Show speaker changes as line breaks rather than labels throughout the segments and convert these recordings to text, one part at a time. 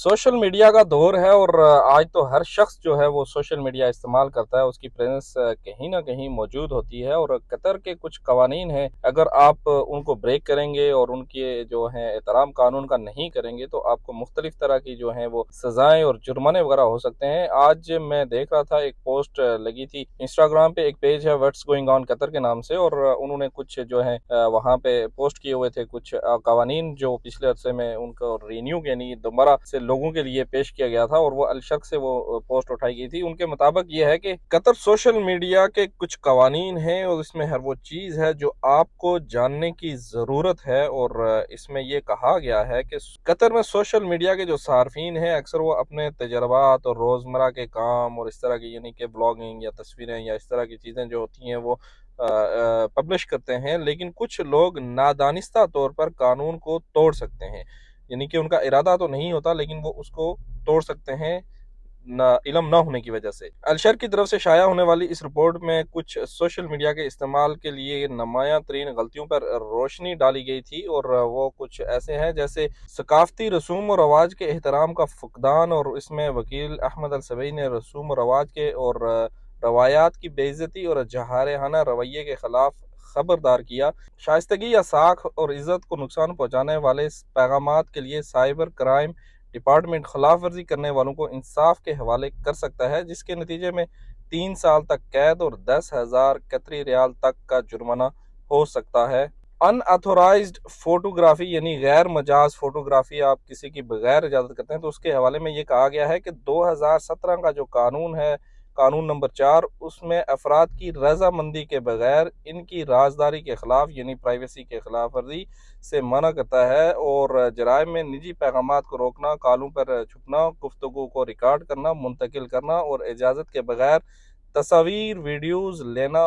Social media का दौर है और आज तो हर शख्स जो है वो सोशल मीडिया इस्तेमाल करता है। उसकी प्रेजेंस कहीं ना कहीं मौजूद होती है और कतर के कुछ कवानीन हैं, अगर आप उनको ब्रेक करेंगे और उनके जो है एहतराम कानून का नहीं करेंगे तो आपको मुख्तलिफ तरह की जो है वो सजाएं और जुर्माने वगैरह हो सकते हैं। आज मैं देख रहा था, एक पोस्ट लगी थी इंस्टाग्राम पे, एक पेज है व्हाट्स गोइंग ऑन कतर के नाम से, और उन्होंने कुछ जो है वहाँ पे पोस्ट किए हुए थे कुछ कवानीन जो पिछले अरसे में उनको रिन्यू यानी दोबारा से लोगों के लिए पेश किया गया था, और वो अलशर्क से वो पोस्ट उठाई गई थी। उनके मुताबिक ये है कि कतर सोशल मीडिया के कुछ कवानीन हैं और इसमें हर वो चीज़ है जो आपको जानने की ज़रूरत है। और इसमें ये कहा गया है कि कतर में सोशल मीडिया के जो सार्फिन हैं अक्सर वो अपने तजर्बात और रोज़मर्रा के काम और इस तरह की यानी कि ब्लॉगिंग या तस्वीरें या इस तरह की चीज़ें जो होती हैं वो पब्लिश करते हैं, लेकिन कुछ लोग नादानिस्ता तौर पर कानून को तोड़ सकते हैं। यानी कि उनका इरादा तो नहीं होता लेकिन वो उसको तोड़ सकते हैं ना, इल्म ना होने की वजह से। अलशर की तरफ से शाया होने वाली इस रिपोर्ट में कुछ सोशल मीडिया के इस्तेमाल के लिए नुमायां तरीन गलतियों पर रोशनी डाली गई थी, और वो कुछ ऐसे हैं जैसे सकाफती रसूम और रवाज के एहतराम का फुकदान, और इसमें वकील अहमद अल सबई ने रसूम और रवाज के और रवायात की बेइज्जती और जहारहाना रवैये के खिलाफ खबरदार किया। शाइस्तगी या साख और इज्जत को नुकसान पहुंचाने वाले पैगामात के लिए साइबर क्राइम डिपार्टमेंट खिलाफ वर्जी करने वालों को इंसाफ के हवाले कर सकता है, जिसके नतीजे में 3 साल तक कैद और 10,000 कतरी रियाल तक का जुर्माना हो सकता है। अनऑथोराइज्ड फोटोग्राफी यानी गैर मजाज फोटोग्राफी आप किसी की बगैर इजाजत करते हैं तो उसके हवाले में ये कहा गया है कि 2017 का जो कानून है, कानून नंबर 4, उसमें अफराद की रजामंदी के बगैर इनकी राजदारी के खिलाफ यानी प्राइवेसी के खिलाफ वर्जी से मना करता है, और जराइम में निजी पैगामात को रोकना, कॉलों पर छुपना, गुफ्तगू को रिकॉर्ड करना, मुंतकिल करना और इजाज़त के बगैर तस्वीर वीडियोज़ लेना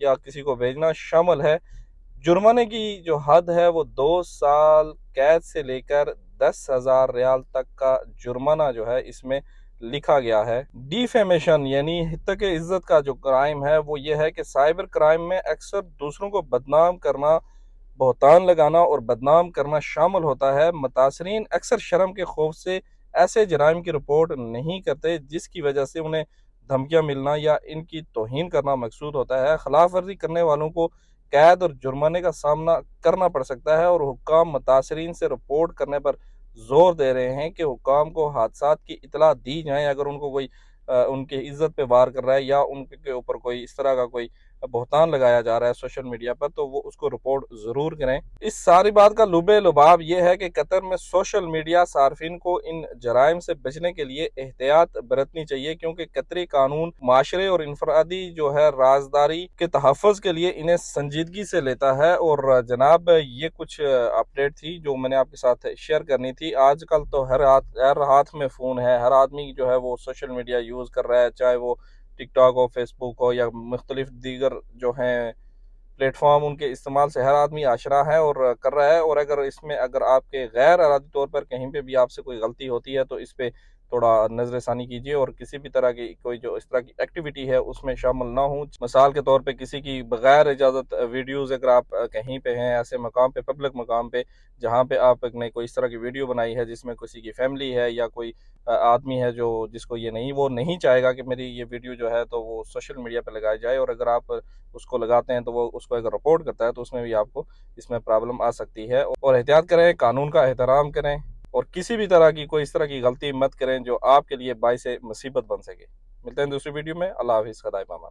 या किसी को भेजना शामिल है। जुर्माने की जो हद है वो 2 साल कैद से लेकर 10,000 रियाल तक का जुर्माना जो है इसमें लिखा गया है। डिफेमेशन यानी हित्तक इज्जत का जो क्राइम है वो ये है कि साइबर क्राइम में अक्सर दूसरों को बदनाम करना, बहतान लगाना और बदनाम करना शामिल होता है। मुतासरीन अक्सर शर्म के खौफ से ऐसे जराइम की रिपोर्ट नहीं करते जिसकी वजह से उन्हें धमकियां मिलना या इनकी तौहीन करना मकसूद होता है। खिलाफ वर्जी करने वालों को कैद और जुर्माने का सामना करना पड़ सकता है, और हुक्काम मुतासरीन से रिपोर्ट करने पर जोर दे रहे हैं कि हुक्काम को हादसात की इतला दी जाए। अगर उनको कोई उनकी इज्जत पे वार कर रहा है या उनके ऊपर कोई इस तरह का कोई बहतान लगाया जा रहा है सोशल मीडिया पर, तो वो उसको रिपोर्ट ज़रूर करें। इस सारी बात का लुबे लुबाब ये है कि कतर में सोशल मीडिया सार्फिन को इन जराइम से बचने के लिए एहतियात बरतनी चाहिए, क्योंकि कतरी कानून माशरे और इनफरादी जो है राजदारी के तहफ़्फ़ुज़ के लिए इन्हें संजीदगी से लेता है। और जनाब, ये कुछ अपडेट थी जो मैंने आपके साथ शेयर करनी थी। आजकल तो हर हाथ में फ़ोन है, हर आदमी जो है वो सोशल मीडिया यूज़ कर रहा है, चाहे वो टिकटॉक हो, फेसबुक हो या मुख्तलिफ दीगर जो हैं प्लेटफॉर्म, उनके इस्तेमाल से हर आदमी आशना है और कर रहा है। और अगर इसमें अगर आपके गैर इरादी तौर पर कहीं पे भी आपसे कोई गलती होती है तो इस पे थोड़ा नज़रसानी कीजिए और किसी भी तरह की कोई जो इस तरह की एक्टिविटी है उसमें शामिल ना हो। मिसाल के तौर पे किसी की बगैर इजाज़त वीडियोज़ अगर आप कहीं पे हैं, ऐसे मकाम पे, पब्लिक मकाम पे जहाँ पे आपने कोई इस तरह की वीडियो बनाई है जिसमें किसी की फैमिली है या कोई आदमी है जो जिसको ये नहीं, वो नहीं चाहेगा कि मेरी ये वीडियो जो है तो वो सोशल मीडिया पे लगाई जाए, और अगर आप उसको लगाते हैं तो वो उसको अगर रिपोर्ट करता है तो उसमें भी आपको इसमें प्रॉब्लम आ सकती है। और एहतियात करें, कानून का एहतराम करें और किसी भी तरह की कोई इस तरह की गलती मत करें जो आपके लिए बाइस मुसीबत बन सके। मिलते हैं दूसरी वीडियो में। अल्लाह हाफिज़, खुदा पामान।